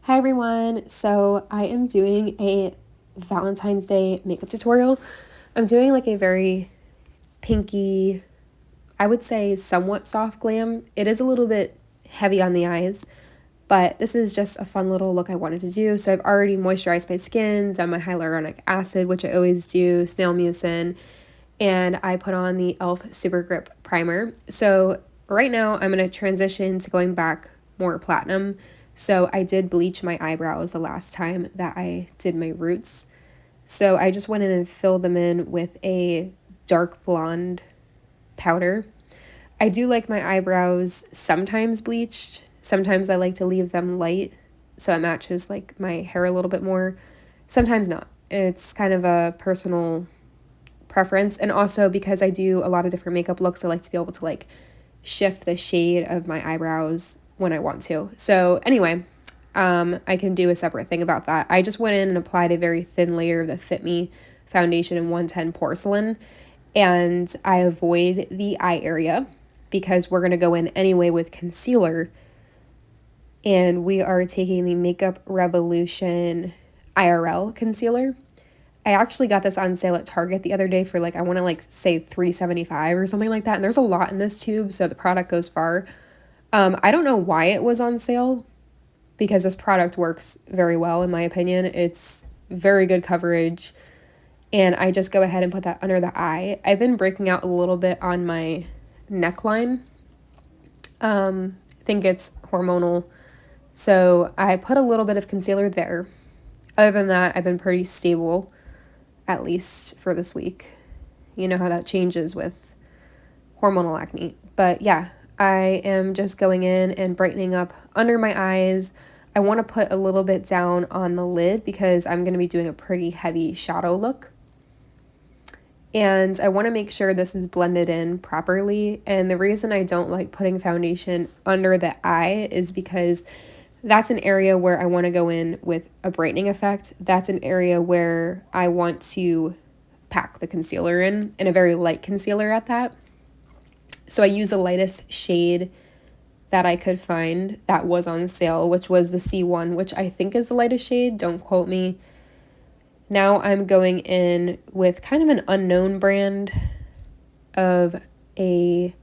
Hi everyone, so I am doing a Valentine's Day makeup tutorial. I'm doing like a very pinky, I would say somewhat soft glam. It is a little bit heavy on the eyes, but this is just a fun little look I wanted to do. So I've already moisturized my skin, done my hyaluronic acid, which I always do, snail mucin, and I put on the e.l.f. Super Grip Primer. So right now I'm going to transition to going back more platinum. So I did bleach my eyebrows the last time that I did my roots. So I just went in and filled them in with a dark blonde powder. I do like my eyebrows sometimes bleached. Sometimes I like to leave them light so it matches like my hair a little bit more. Sometimes not. It's kind of a personal preference, and also because I do a lot of different makeup looks, I like to be able to like shift the shade of my eyebrows when I want to. So anyway, I can do a separate thing about that. I just went in and applied a very thin layer of the Fit Me foundation in 110 porcelain, and I avoid the eye area because we're going to go in anyway with concealer, and we are taking the Makeup Revolution IRL concealer. I actually got this on sale at Target the other day for like, I want to like say $3.75 or something like that. And there's a lot in this tube, so the product goes far. I don't know why it was on sale because this product works very well in my opinion. It's very good coverage, and I just go ahead and put that under the eye. I've been breaking out a little bit on my neckline. I think it's hormonal. So I put a little bit of concealer there. Other than that, I've been pretty stable, at least for this week. You know how that changes with hormonal acne. But yeah, I am just going in and brightening up under my eyes. I want to put a little bit down on the lid because I'm going to be doing a pretty heavy shadow look. And I want to make sure this is blended in properly. And the reason I don't like putting foundation under the eye is because that's an area where I want to go in with a brightening effect. That's an area where I want to pack the concealer in, and a very light concealer at that. So I use the lightest shade that I could find that was on sale, which was the C1, which I think is the lightest shade. Don't quote me. Now I'm going in with kind of an unknown brand of a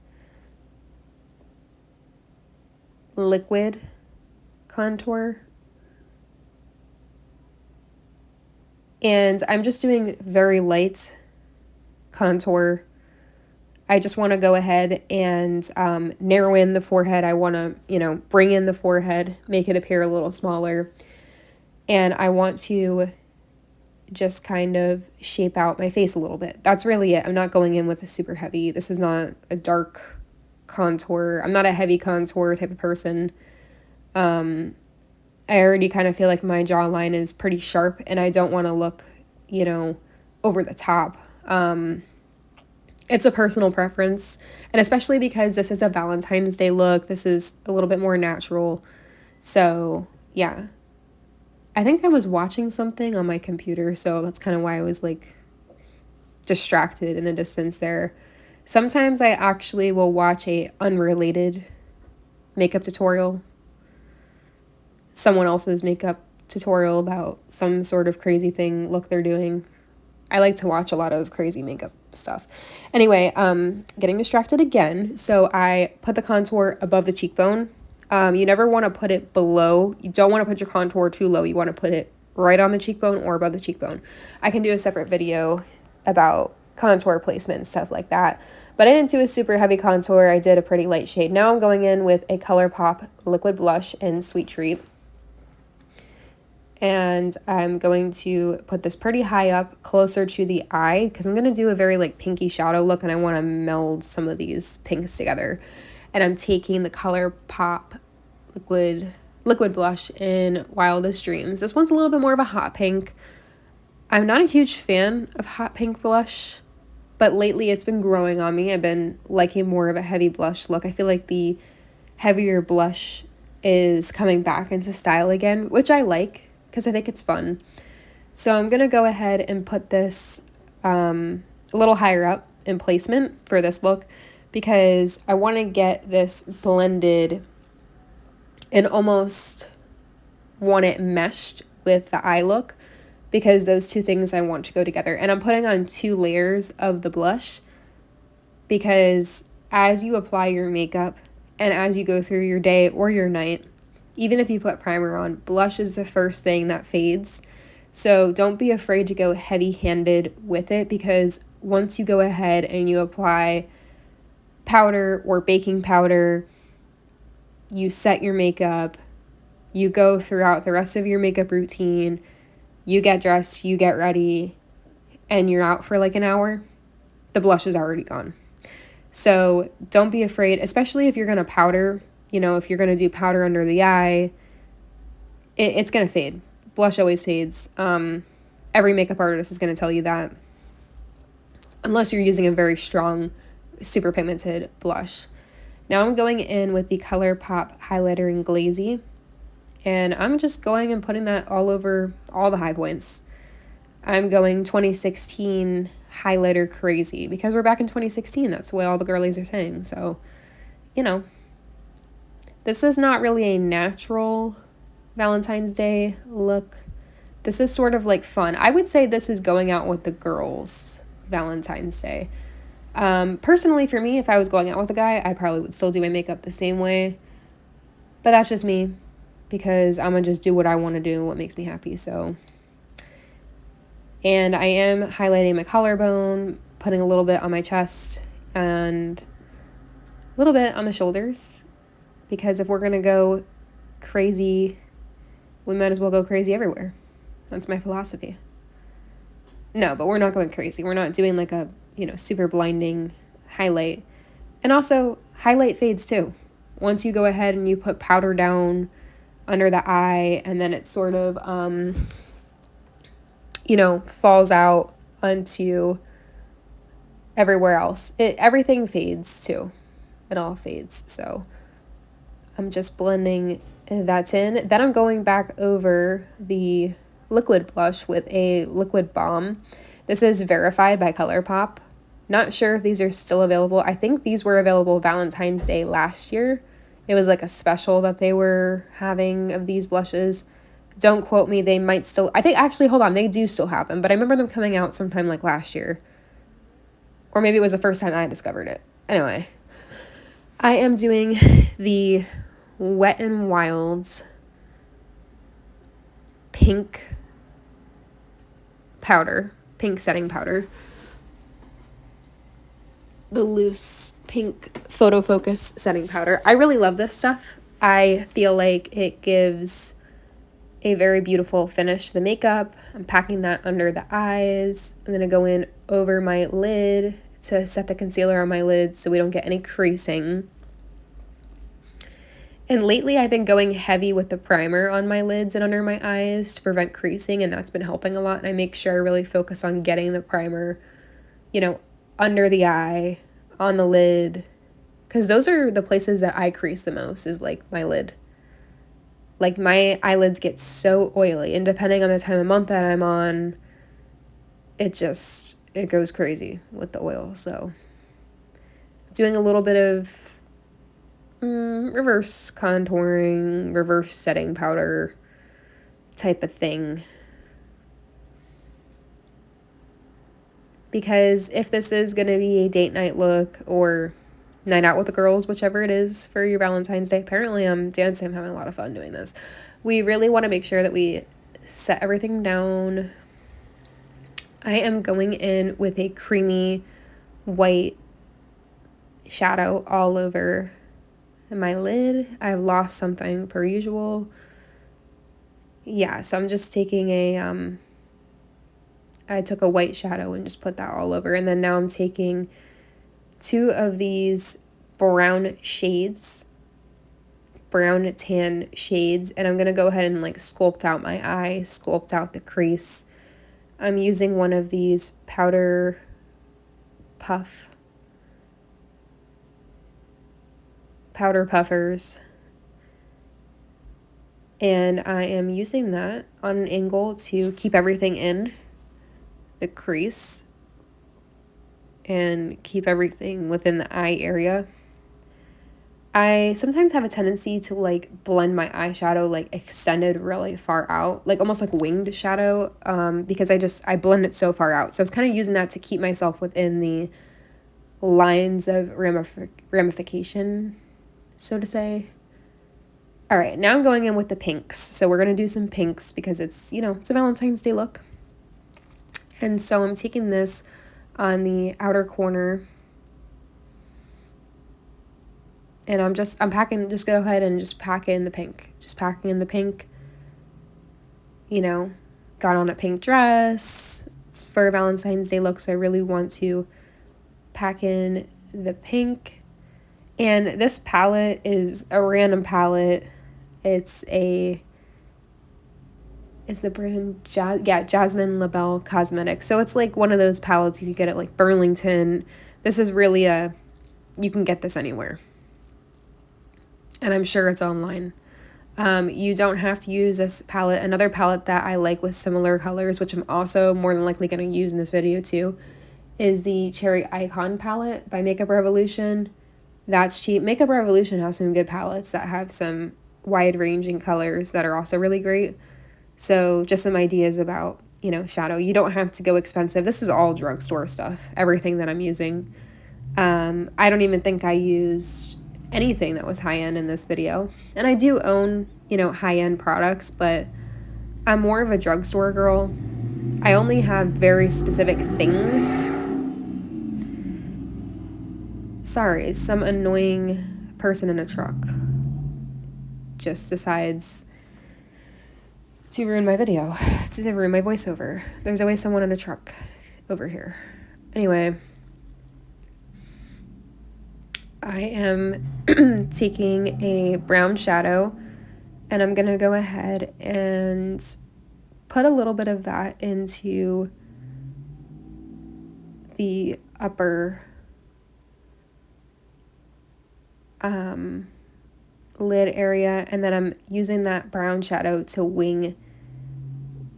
liquid contour. And I'm just doing very light contour. I just want to go ahead and narrow in the forehead. I want to, bring in the forehead, make it appear a little smaller. And I want to just kind of shape out my face a little bit. That's really it. I'm not going in with a super heavy. This is not a dark contour. I'm not a heavy contour type of person. I already kind of feel like my jawline is pretty sharp, and I don't want to look, over the top. It's a personal preference, and especially because this is a Valentine's Day look, this is a little bit more natural. So, yeah. I think I was watching something on my computer, so that's kind of why I was like distracted in the distance there. Sometimes I actually will watch a unrelated makeup tutorial, someone else's makeup tutorial about some sort of crazy thing look they're doing. I like to watch a lot of crazy makeup stuff. Anyway, getting distracted again. So I put the contour above the cheekbone. You never want to put it below. You don't want to put your contour too low. You want to put it right on the cheekbone or above the cheekbone. I can do a separate video about contour placement and stuff like that. But I didn't do a super heavy contour. I did a pretty light shade. Now I'm going in with a ColourPop liquid blush in Sweet Treat. And I'm going to put this pretty high up closer to the eye because I'm going to do a very like pinky shadow look, and I want to meld some of these pinks together. And I'm taking the ColourPop liquid blush in Wildest Dreams. This one's a little bit more of a hot pink. I'm not a huge fan of hot pink blush, but lately it's been growing on me. I've been liking more of a heavy blush look. I feel like the heavier blush is coming back into style again, which I like because I think it's fun. So I'm going to go ahead and put this a little higher up in placement for this look because I want to get this blended in almost want it meshed with the eye look, because those two things I want to go together. And I'm putting on 2 layers of the blush, because as you apply your makeup and as you go through your day or your night, even if you put primer on, blush is the first thing that fades. So don't be afraid to go heavy-handed with it, because once you go ahead and you apply powder or baking powder, you set your makeup, you go throughout the rest of your makeup routine, you get dressed, you get ready, and you're out for like an hour, the blush is already gone. So don't be afraid, especially if you're going to powder, if you're going to do powder under the eye, it's going to fade. Blush always fades. Every makeup artist is going to tell you that, unless you're using a very strong, super pigmented blush. Now I'm going in with the ColourPop Highlighter in Glazy, and I'm just going and putting that all over all the high points. I'm going 2016 highlighter crazy, because we're back in 2016. That's what all the girlies are saying. So, this is not really a natural Valentine's Day look. This is sort of like fun. I would say this is going out with the girls Valentine's Day. Personally, for me, if I was going out with a guy, I probably would still do my makeup the same way. But that's just me, because I'm going to just do what I want to do, what makes me happy. So, and I am highlighting my collarbone, putting a little bit on my chest and a little bit on the shoulders, because if we're going to go crazy, we might as well go crazy everywhere. That's my philosophy. No, but we're not going crazy. We're not doing like a, super blinding highlight. And also, highlight fades too. Once you go ahead and you put powder down under the eye, and then it sort of, falls out onto everywhere else. Everything fades too. It all fades. So I'm just blending that in. Then I'm going back over the liquid blush with a liquid balm. This is Verified by ColourPop. Not sure if these are still available. I think these were available Valentine's Day last year. It was like a special that they were having of these blushes. Don't quote me, they might still, I think, actually, hold on, they do still have them, but I remember them coming out sometime like last year. Or maybe it was the first time I discovered it. Anyway, I am doing the Wet n Wild's pink setting powder. The loose pink photo focus setting powder. I really love this stuff. I feel like it gives a very beautiful finish to the makeup. I'm packing that under the eyes. I'm going to go in over my lid to set the concealer on my lid so we don't get any creasing. And lately I've been going heavy with the primer on my lids and under my eyes to prevent creasing, and that's been helping a lot. And I make sure I really focus on getting the primer, under the eye, on the lid, because those are the places that I crease the most, is like my lid. Like my eyelids get so oily, and depending on the time of month that I'm on, it goes crazy with the oil. So doing a little bit of reverse contouring, reverse setting powder type of thing. Because if this is going to be a date night look or night out with the girls, whichever it is for your Valentine's Day, apparently I'm dancing, I'm having a lot of fun doing this. We really want to make sure that we set everything down. I am going in with a creamy white shadow all over my lid. I've lost something per usual. Yeah, so I'm just taking I took a white shadow and just put that all over. And then now I'm taking 2 of these brown tan shades, and I'm going to go ahead and like sculpt out my eye, sculpt out the crease. I'm using one of these powder puffers, and I am using that on an angle to keep everything in the crease and keep everything within the eye area. I sometimes have a tendency to like blend my eyeshadow like extended really far out, like almost like winged shadow, because I blend it so far out. So I was kind of using that to keep myself within the lines of ramification, so to say. All right, now I'm going in with the pinks. So we're going to do some pinks because it's, it's a Valentine's Day look. And so I'm taking this on the outer corner, and I'm packing, just go ahead and just pack in the pink. Just packing in the pink, got on a pink dress. It's for a Valentine's Day look, so I really want to pack in the pink. And this palette is a random palette. It's the brand Jasmine Labelle Cosmetics. So it's like one of those palettes you could get at like Burlington. This is really you can get this anywhere. And I'm sure it's online. You don't have to use this palette. Another palette that I like with similar colors, which I'm also more than likely going to use in this video too, is the Cherry Icon palette by Makeup Revolution. That's cheap. Makeup Revolution has some good palettes that have some wide-ranging colors that are also really great. So just some ideas about, shadow. You don't have to go expensive. This is all drugstore stuff, everything that I'm using. I don't even think I used anything that was high-end in this video. And I do own, high-end products, but I'm more of a drugstore girl. I only have very specific things. Sorry, some annoying person in a truck just decides to ruin my video, to ruin my voiceover. There's always someone in a truck over here. Anyway, I am taking a brown shadow, and I'm going to go ahead and put a little bit of that into the upper lid area, and then I'm using that brown shadow to wing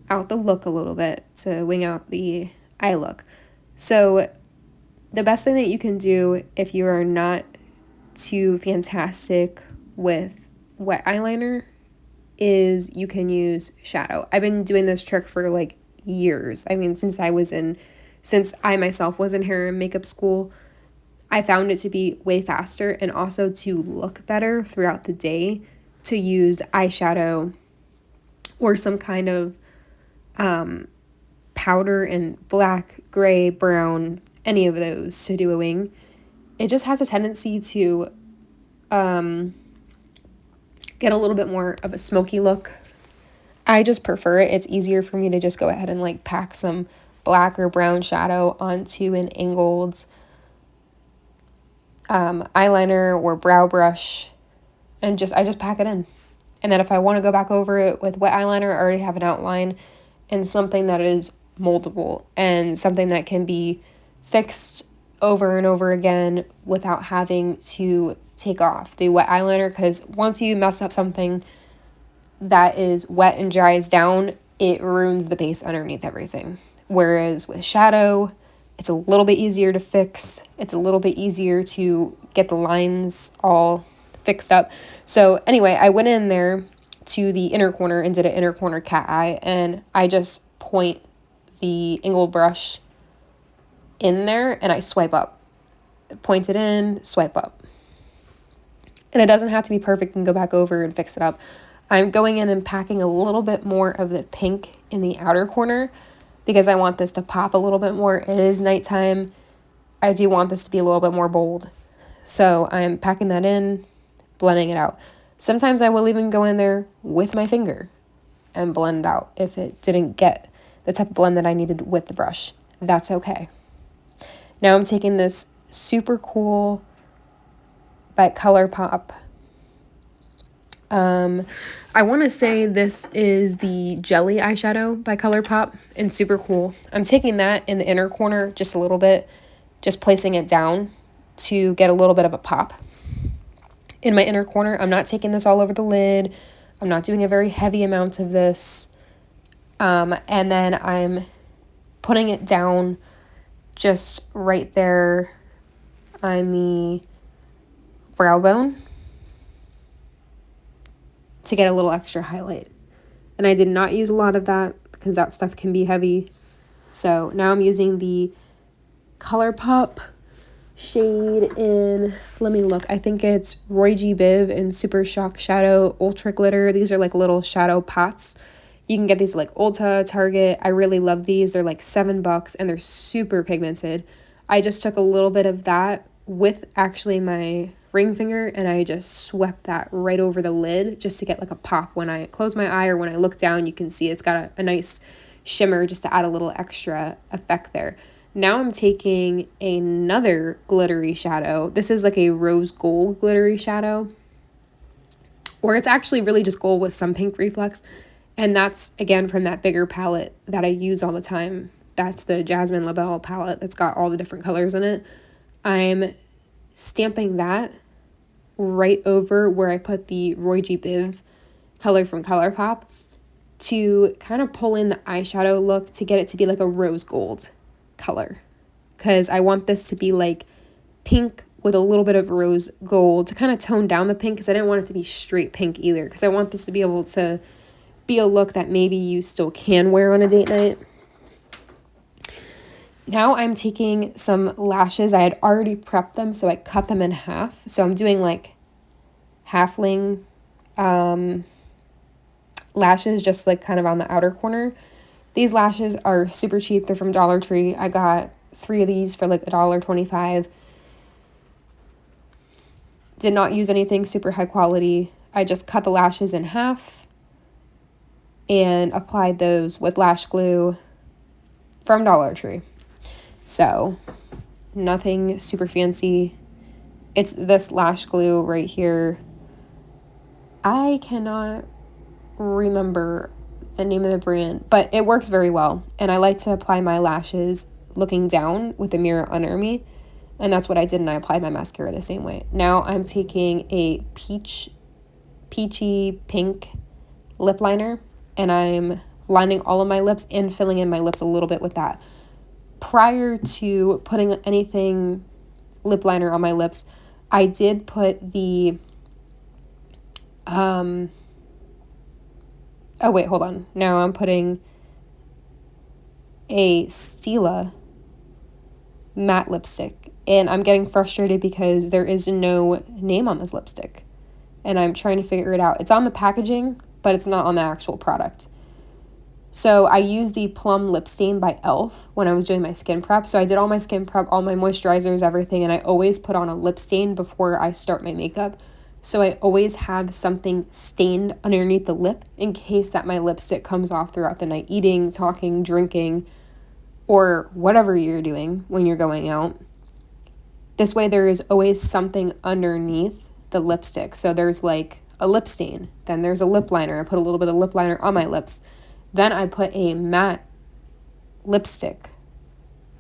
out the look a little bit, to wing out the eye look. So the best thing that you can do if you are not too fantastic with wet eyeliner is you can use shadow. I've been doing this trick for like years. I mean, since I myself was in hair and makeup school, I found it to be way faster and also to look better throughout the day to use eyeshadow or some kind of powder in black, gray, brown, any of those to do a wing. It just has a tendency to get a little bit more of a smoky look. I just prefer it. It's easier for me to just go ahead and like pack some black or brown shadow onto an angled eyeliner or brow brush, and I just pack it in. And then if I want to go back over it with wet eyeliner, I already have an outline and something that is moldable and something that can be fixed over and over again without having to take off the wet eyeliner, because once you mess up something that is wet and dries down, it ruins the base underneath everything. Whereas with shadow, it's a little bit easier to fix. It's a little bit easier to get the lines all fixed up. So anyway, I went in there to the inner corner and did an inner corner cat eye, and I just point the angled brush in there and I swipe up. Point it in, swipe up. And it doesn't have to be perfect and go back over and fix it up. I'm going in and packing a little bit more of the pink in the outer corner because I want this to pop a little bit more. It is nighttime. I do want this to be a little bit more bold. So I'm packing that in, blending it out. Sometimes I will even go in there with my finger and blend it out if it didn't get the type of blend that I needed with the brush. That's okay. Now I'm taking this super cool by ColourPop. I want to say this is the Jelly eyeshadow by ColourPop, and super cool. I'm taking that in the inner corner just a little bit, just placing it down to get a little bit of a pop in my inner corner. I'm not taking this all over the lid. I'm not doing a very heavy amount of this. And then I'm putting it down just right there on the brow bone. to get a little extra highlight. And I did not use a lot of that because that stuff can be heavy. So now I'm using the ColourPop shade in, let me look, I think it's Roy G. Biv in Super Shock Shadow Ultra Glitter. These are like little shadow pots. You can get these like Ulta, Target. I really love these. They're like $7 and they're super pigmented. I just took a little bit of that with actually my ring finger and I just swept that right over the lid just to get like a pop. When I close my eye or when I look down, you can see it's got a nice shimmer just to add a little extra effect there. Now I'm taking another glittery shadow. This is like a rose gold glittery shadow, or it's actually really just gold with some pink reflex. And that's, again, from that bigger palette that I use all the time. That's the Jasmine Labelle palette that's got all the different colors in it. I'm stamping that right over where I put the Roy G. Biv color from ColourPop to kind of pull in the eyeshadow look to get it to be like a rose gold color, because I want this to be like pink with a little bit of rose gold to kind of tone down the pink, because I didn't want it to be straight pink either, because I want this to be able to be a look that maybe you still can wear on a date night. Now I'm taking some lashes. I had already prepped them, so I cut them in half. So I'm doing like halfling lashes, just like kind of on the outer corner. These lashes are super cheap. They're from Dollar Tree. I got 3 of these for like $1.25. Did not use anything super high quality. I just cut the lashes in half and applied those with lash glue from Dollar Tree. So nothing super fancy. It's this lash glue right here. I cannot remember the name of the brand, but it works very well. And I like to apply my lashes looking down with the mirror under me. And that's what I did, and I applied my mascara the same way. Now I'm taking a peachy pink lip liner, and I'm lining all of my lips and filling in my lips a little bit with that. Prior to putting anything lip liner on my lips, I did put the oh wait, hold on. Now I'm putting a Stila matte lipstick, and I'm getting frustrated because there is no name on this lipstick, and I'm trying to figure it out. It's on the packaging, but it's not on the actual product. So I used the Plum Lip Stain by e.l.f. when I was doing my skin prep. So I did all my skin prep, all my moisturizers, everything, and I always put on a lip stain before I start my makeup. So I always have something stained underneath the lip in case that my lipstick comes off throughout the night, eating, talking, drinking, or whatever you're doing when you're going out. This way there is always something underneath the lipstick. So there's like a lip stain, then there's a lip liner. I put a little bit of lip liner on my lips. Then I put a matte lipstick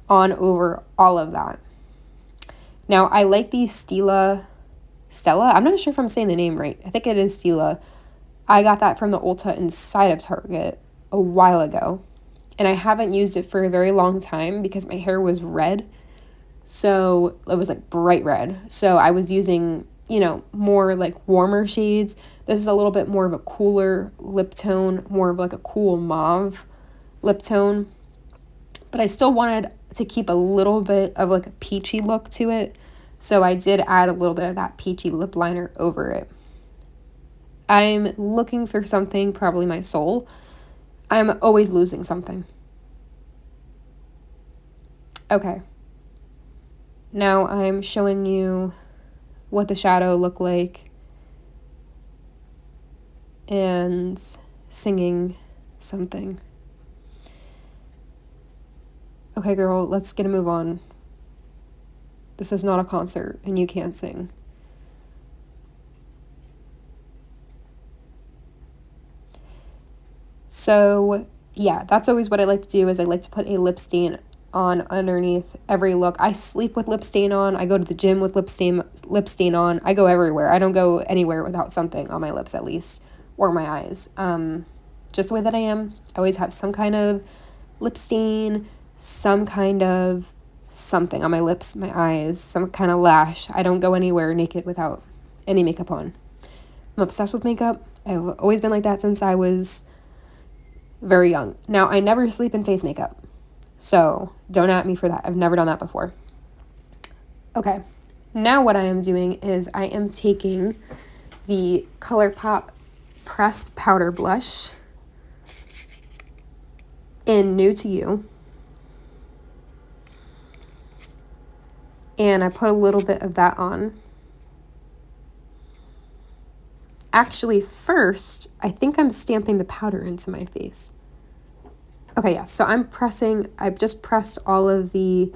on over all of that. Now I like the Stella, I'm not sure if I'm saying the name right. I think it is Stila. I got that from the Ulta inside of Target a while ago. And I haven't used it for a very long time because my hair was red. So it was like bright red. So I was using, more like warmer shades. This is a little bit more of a cooler lip tone, more of like a cool mauve lip tone. But I still wanted to keep a little bit of like a peachy look to it. So I did add a little bit of that peachy lip liner over it. I'm looking for something, probably my soul. I'm always losing something. Okay. Now I'm showing you what the shadow looked like and singing something. Okay, girl, let's get a move on. This is not a concert, and you can't sing. So, yeah, that's always what I like to do, is I like to put a lip stain on underneath every look. I sleep with lip stain on. I go to the gym with lip stain on. I go everywhere. I don't go anywhere without something on my lips, at least, or my eyes. Just the way that I am. I always have some kind of lip stain, some kind of something on my lips, my eyes, some kind of lash. I don't go anywhere naked without any makeup on. I'm obsessed with makeup. I've always been like that since I was very young. Now, I never sleep in face makeup, so don't at me for that. I've never done that before. Okay, now what I am doing is I am taking the ColourPop Pressed Powder Blush in New to You, and I put a little bit of that on. Actually, first, I think I'm stamping the powder into my face. Okay, yeah, so I've just pressed all of the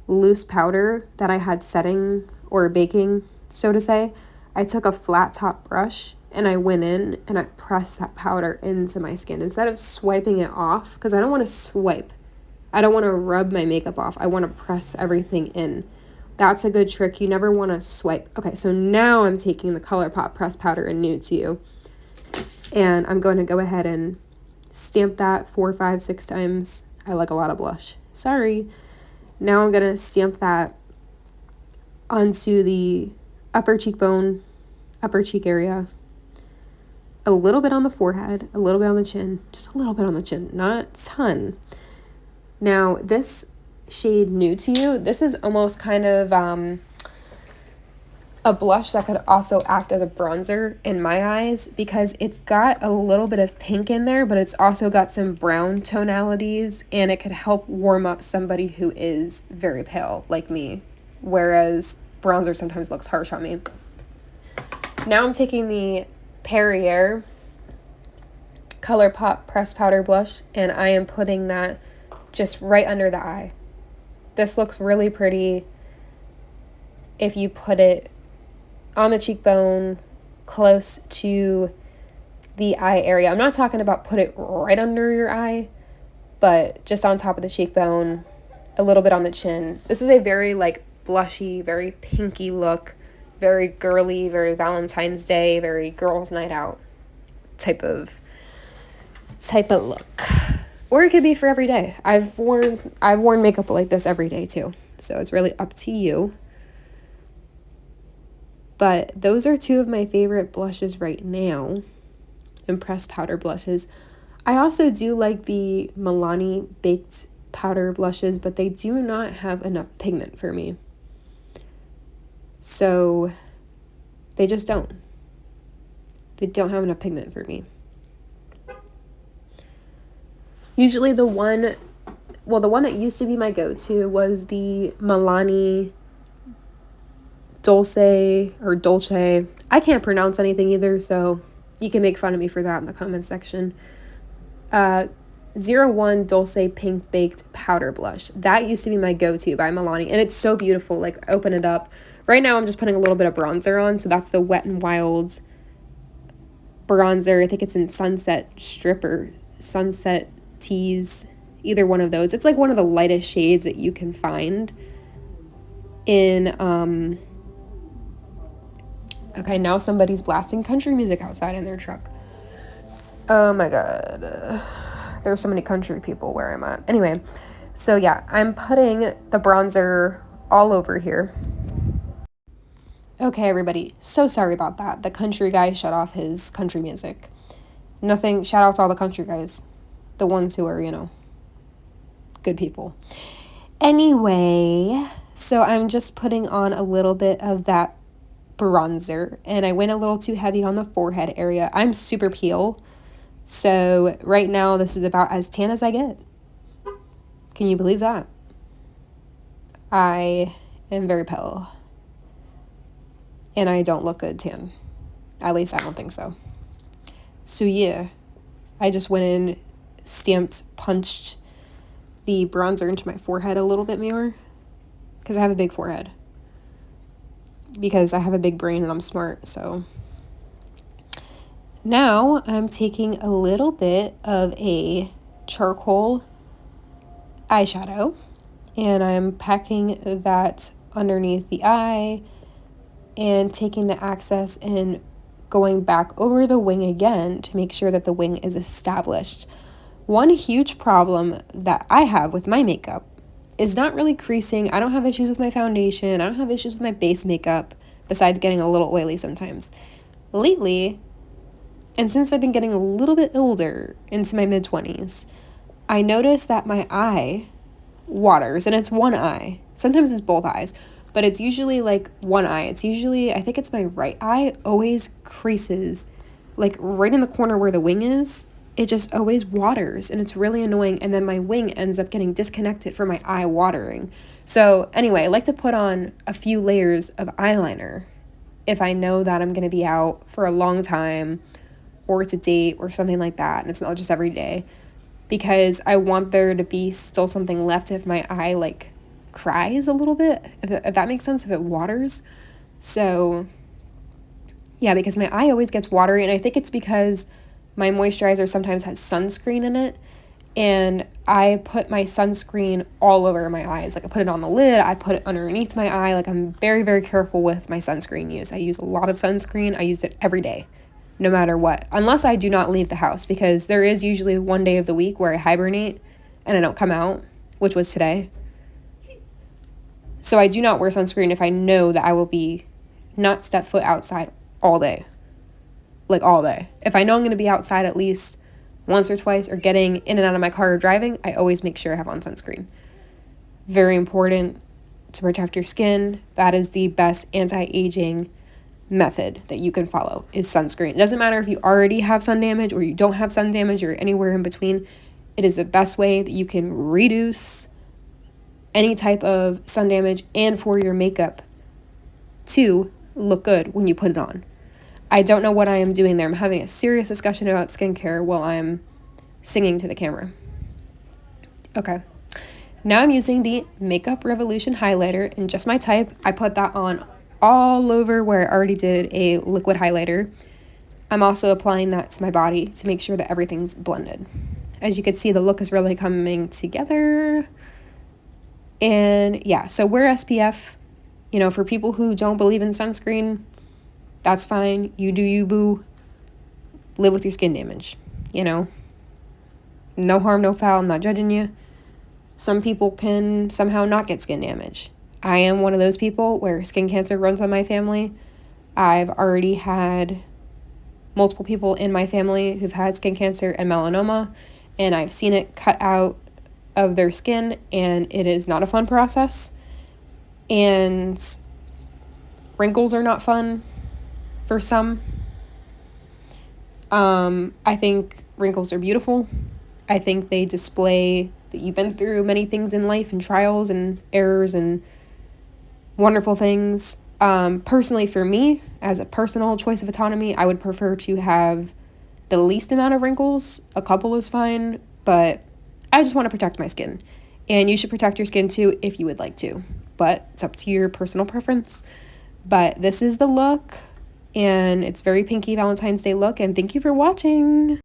loose powder that I had setting or baking, so to say. I took a flat top brush and I went in and I pressed that powder into my skin instead of swiping it off, because I don't want to swipe. I don't want to rub my makeup off. I want to press everything in. That's a good trick. You never want to swipe. Okay, so now I'm taking the ColourPop Pressed Powder in Nude to You, and I'm going to go ahead and stamp that 4, 5, 6 times. I like a lot of blush. Sorry. Now I'm going to stamp that onto the upper cheekbone, upper cheek area, a little bit on the forehead, a little bit on the chin, just a little bit on the chin, not a ton. Now, this shade Nude to You, this is almost kind of a blush that could also act as a bronzer in my eyes, because it's got a little bit of pink in there, but it's also got some brown tonalities, and it could help warm up somebody who is very pale like me, whereas bronzer sometimes looks harsh on me. Now I'm taking the Perrier ColourPop Pressed Powder Blush, and I am putting that just right under the eye. This looks really pretty if you put it on the cheekbone close to the eye area. I'm not talking about put it right under your eye, but just on top of the cheekbone, a little bit on the chin. This is a very like blushy, very pinky look, very girly, very Valentine's Day, very girls' night out type of look. Or it could be for every day. I've worn makeup like this every day too, so it's really up to you. But those are two of my favorite blushes right now, and pressed powder blushes. I also do like the Milani baked powder blushes, but they do not have enough pigment for me. So they just don't. They don't have enough pigment for me. Usually the one that used to be my go-to was the Milani Dolce. I can't pronounce anything either, so you can make fun of me for that in the comment section. 01 Dolce Pink Baked Powder Blush. That used to be my go-to by Milani, and it's so beautiful. Like, open it up. Right now I'm just putting a little bit of bronzer on, so that's the Wet n Wild bronzer. I think it's in Sunset Strip or Sunset Tease, either one of those. It's like one of the lightest shades that you can find in okay, now somebody's blasting country music outside in their truck. Oh my god, there's so many country people where I'm at. Anyway, so yeah, I'm putting the bronzer all over here. Okay, everybody, so sorry about that. The country guy shut off his country music. Nothing, shout out to all the country guys. The ones who are, good people. Anyway, so I'm just putting on a little bit of that bronzer, and I went a little too heavy on the forehead area. I'm super pale, so right now this is about as tan as I get. Can you believe that? I am very pale, and I don't look good tan. At least I don't think so. So yeah, I just went in, punched the bronzer into my forehead a little bit more, because I have a big forehead. Because I have a big brain and I'm smart, so. Now I'm taking a little bit of a charcoal eyeshadow, and I'm packing that underneath the eye and taking the excess and going back over the wing again to make sure that the wing is established. One huge problem that I have with my makeup is not really creasing. I don't have issues with my foundation. I don't have issues with my base makeup, besides getting a little oily sometimes. Lately, And since I've been getting a little bit older, into my mid-20s, I noticed that my eye waters, and it's one eye. Sometimes it's both eyes, but it's usually like one eye. It's usually, I think it's my right eye, always creases, like right in the corner where the wing is. It just always waters, and it's really annoying. And then my wing ends up getting disconnected from my eye watering. So anyway, I like to put on a few layers of eyeliner if I know that I'm going to be out for a long time, or it's a date or something like that, and it's not just every day, because I want there to be still something left if my eye like cries a little bit, if that makes sense, if it waters. So yeah, because my eye always gets watery, and I think it's because my moisturizer sometimes has sunscreen in it, and I put my sunscreen all over my eyes. Like I put it on the lid, I put it underneath my eye. Like I'm very, very careful with my sunscreen use. I use a lot of sunscreen. I use it every day, no matter what, unless I do not leave the house, because there is usually one day of the week where I hibernate and I don't come out, which was today. So I do not wear sunscreen if I know that I will be not step foot outside all day. Like all day. If I know I'm going to be outside at least once or twice, or getting in and out of my car or driving, I always make sure I have on sunscreen. Very important to protect your skin. That is the best anti-aging method that you can follow, is sunscreen. It doesn't matter if you already have sun damage or you don't have sun damage or anywhere in between. It is the best way that you can reduce any type of sun damage, and for your makeup to look good when you put it on. I don't know what I am doing there. I'm having a serious discussion about skincare while I'm singing to the camera. Okay. Now I'm using the Makeup Revolution highlighter in Just My Type. I put that on all over where I already did a liquid highlighter. I'm also applying that to my body to make sure that everything's blended. As you can see, the look is really coming together. And yeah, so wear SPF. You know, for people who don't believe in sunscreen, that's fine. You do you, boo. Live with your skin damage, you know. No harm, no foul. I'm not judging you. Some people can somehow not get skin damage. I am one of those people where skin cancer runs on my family. I've already had multiple people in my family who've had skin cancer and melanoma, and I've seen it cut out of their skin, and it is not a fun process. And wrinkles are not fun for some. I think wrinkles are beautiful. I think they display that you've been through many things in life, and trials and errors and wonderful things. Personally, for me, as a personal choice of autonomy, I would prefer to have the least amount of wrinkles. A couple is fine, but I just want to protect my skin. And you should protect your skin too if you would like to, but it's up to your personal preference. But this is the look, and it's very pinky Valentine's Day look, and thank you for watching.